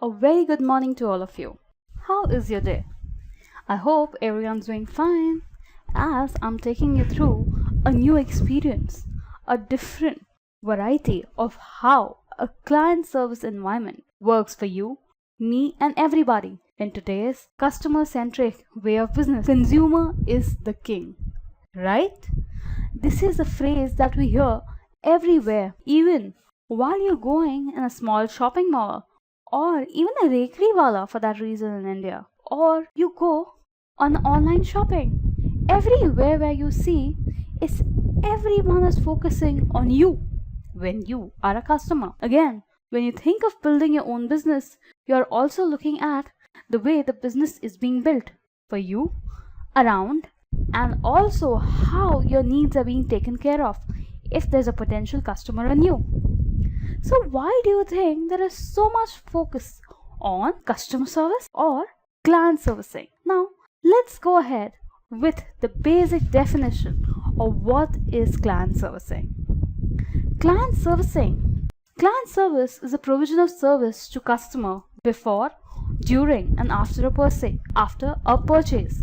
A very good morning to all of you. How is your day? I hope everyone's doing fine as I'm taking you through a new experience, a different variety of how a client service environment works for you, me, and everybody. In today's customer centric way of business, consumer is the king, right? This is a phrase that we hear everywhere, even while you're going in a small shopping mall or even a bakery wala for that reason in India, or you go on online shopping. Everywhere where you see is everyone is focusing on you when you are a customer. Again, when you think of building your own business, you are also looking at the way the business is being built for you, around, and also how your needs are being taken care of if there's a potential customer in you. So why do you think there is so much focus on customer service or client servicing? Now, let's go ahead with the basic definition of what is client servicing. Client servicing. Client service is a provision of service to customer before, during, and after a purchase.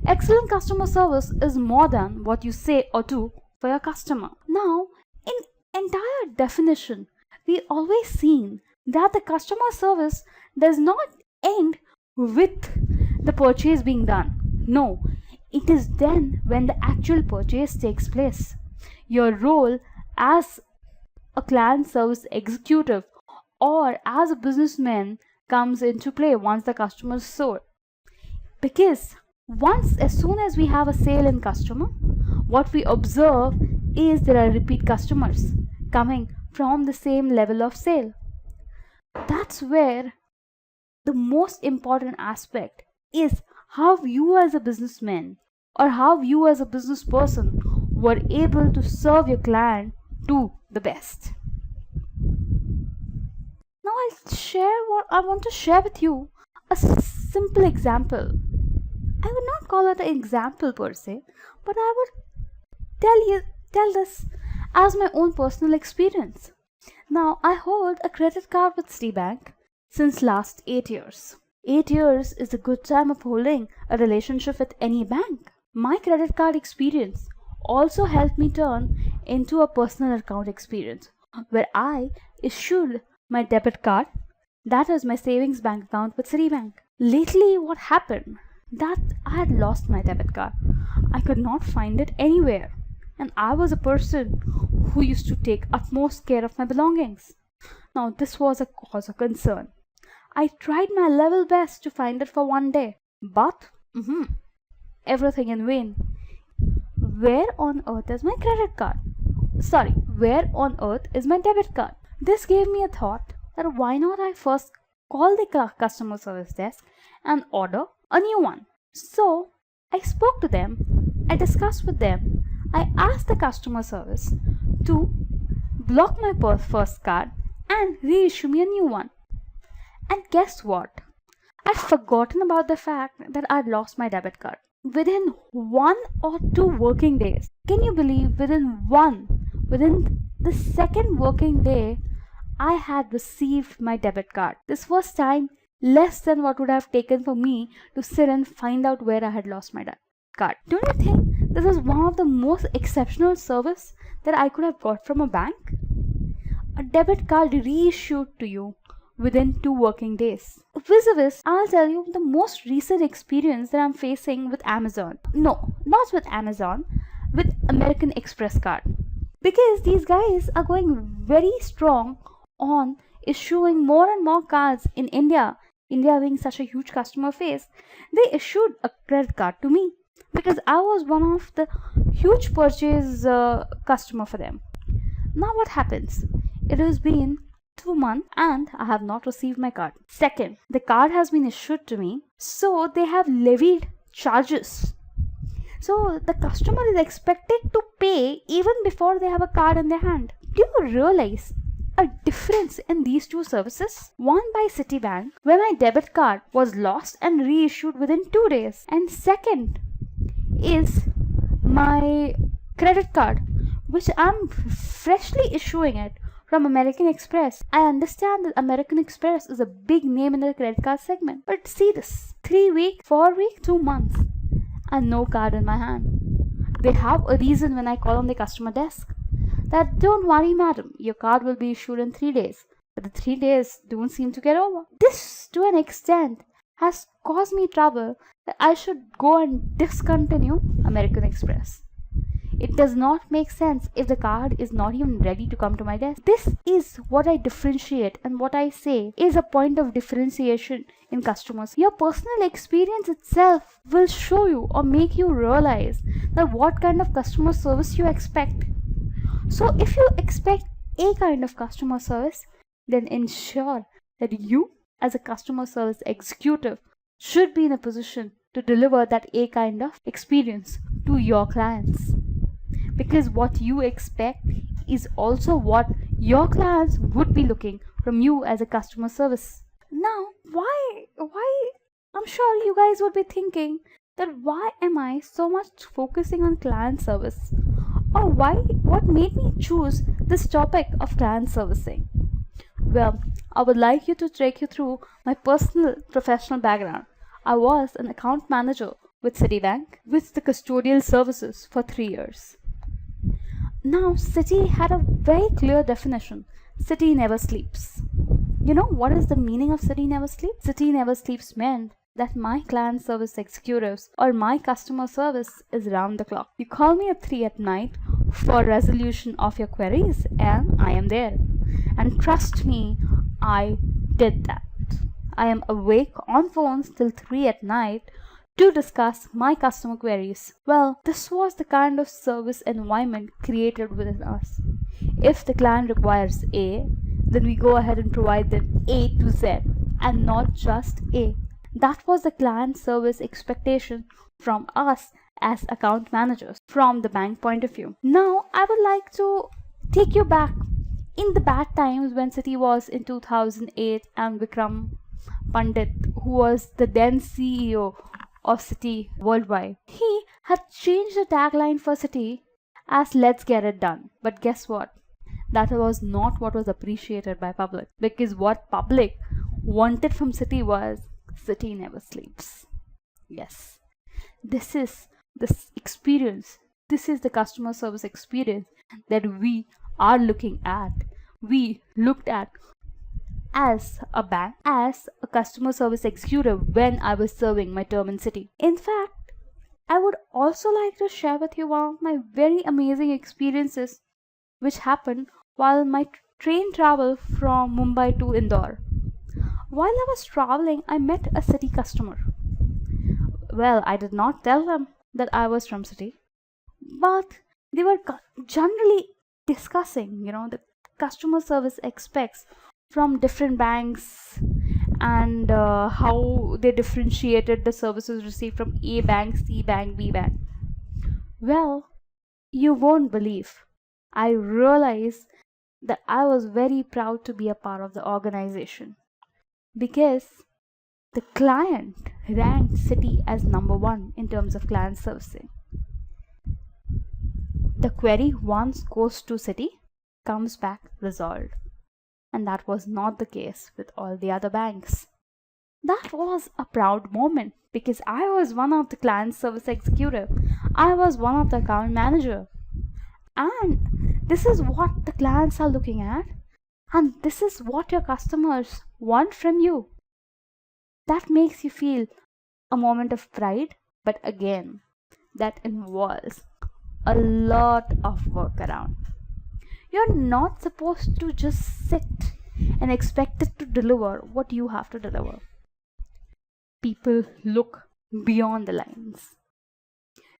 Excellent customer service is more than what you say or do for your customer. Now, in entire definition, we always seen that the customer service does not end with the purchase being done. No, it is then when the actual purchase takes place. Your role as a client service executive or as a businessman comes into play once the customer is sold. Because as soon as we have a sale in customer, what we observe is there are repeat customers coming from the same level of sale. That's where the most important aspect is how you as a businessman or how you as a business person were able to serve your client to the best. Now I want to share with you a simple example. I would not call it an example per se, but I would tell this as my own personal experience. Now, I hold a credit card with Citibank since last 8 years. 8 years is a good time of holding a relationship with any bank. My credit card experience also helped me turn into a personal account experience where I issued my debit card, that is my savings bank account with Citibank. Lately, what happened? That I had lost my debit card. I could not find it anywhere. And I was a person who used to take utmost care of my belongings. Now, this was a cause of concern. I tried my level best to find it for one day, but everything in vain. Where on earth is my credit card? Sorry, where on earth is my debit card? This gave me a thought that why not I first call the customer service desk and order a new one. So, I spoke to them, I discussed with them, I asked the customer service to block my first card and reissue me a new one. And guess what? I'd forgotten about the fact that I'd lost my debit card. Within 1 or 2 working days, can you believe within the second working day, I had received my debit card. This was time less than what would have taken for me to sit and find out where I had lost my card. Don't you think this is one of the most exceptional service that I could have got from a bank? A debit card reissued to you within 2 working days. Vis-a-vis, I'll tell you the most recent experience that I'm facing with Amazon. No, not with Amazon, with American Express card. Because these guys are going very strong on issuing more and more cards in India being such a huge customer base, they issued a credit card to me because I was one of the huge purchase customer for them. Now what happens? It has been 2 months and I have not received my card. Second, the card has been issued to me, so they have levied charges. So the customer is expected to pay even before they have a card in their hand. Do you realize a difference in these two services? One by Citibank, where my debit card was lost and reissued within 2 days. And second is my credit card, which I'm freshly issuing it from American Express. I understand that American Express is a big name in the credit card segment. But see this, 3 weeks, 4 weeks, 2 months, and no card in my hand. They have a reason when I call on the customer desk that don't worry madam, your card will be issued in 3 days. But the 3 days don't seem to get over. This to an extent has caused me trouble that I should go and discontinue American Express. It does not make sense if the card is not even ready to come to my desk. This is what I differentiate, and what I say is a point of differentiation in customers. Your personal experience itself will show you or make you realize that what kind of customer service you expect. So if you expect a kind of customer service, then ensure that you as a customer service executive should be in a position to deliver that a kind of experience to your clients. Because what you expect is also what your clients would be looking from you as a customer service. Now, why I'm sure you guys would be thinking that why am I so much focusing on client service? Or what made me choose this topic of client servicing? Well, I would like to take you through my personal professional background. I was an account manager with Citibank with the custodial services for 3 years. Now, Citi had a very clear definition. Citi never sleeps. You know what is the meaning of Citi never sleeps? Citi never sleeps meant that my client service executives or my customer service is round the clock. You call me at 3 at night for resolution of your queries and I am there. And trust me, I did that. I am awake on phones till 3 at night to discuss my customer queries. Well, this was the kind of service environment created within us. If the client requires A, then we go ahead and provide them A to Z and not just A. That was the client service expectation from us as account managers from the bank point of view. Now, I would like to take you back in the bad times when Citi was in 2008 and Vikram Pandit, who was the then CEO of Citi worldwide. He had changed the tagline for Citi as "Let's get it done." But guess what? That was not what was appreciated by public, because what public wanted from Citi was Citi never sleeps. Yes, this is this experience. This is the customer service experience that we are looking at. We looked at as a bank, as a customer service executive when I was serving my term in Citi. In fact, I would also like to share with you one of my very amazing experiences which happened while my train travel from Mumbai to Indore. While I was traveling, I met a Citi customer. Well, I did not tell them that I was from Citi, but they were generally discussing, the customer service aspects from different banks and how they differentiated the services received from A bank, C bank, B bank. Well, you won't believe. I realized that I was very proud to be a part of the organization because the client ranked Citi as number 1 in terms of client servicing. The query once goes to Citi, comes back resolved. And that was not the case with all the other banks. That was a proud moment because I was one of the client service executive. I was one of the account manager. And this is what the clients are looking at. And this is what your customers want from you. That makes you feel a moment of pride. But again, that involves a lot of work around. You're not supposed to just sit and expect it to deliver what you have to deliver. People look beyond the lines.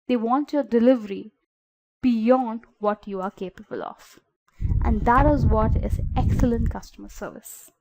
They want your delivery beyond what you are capable of. And that is what is excellent customer service.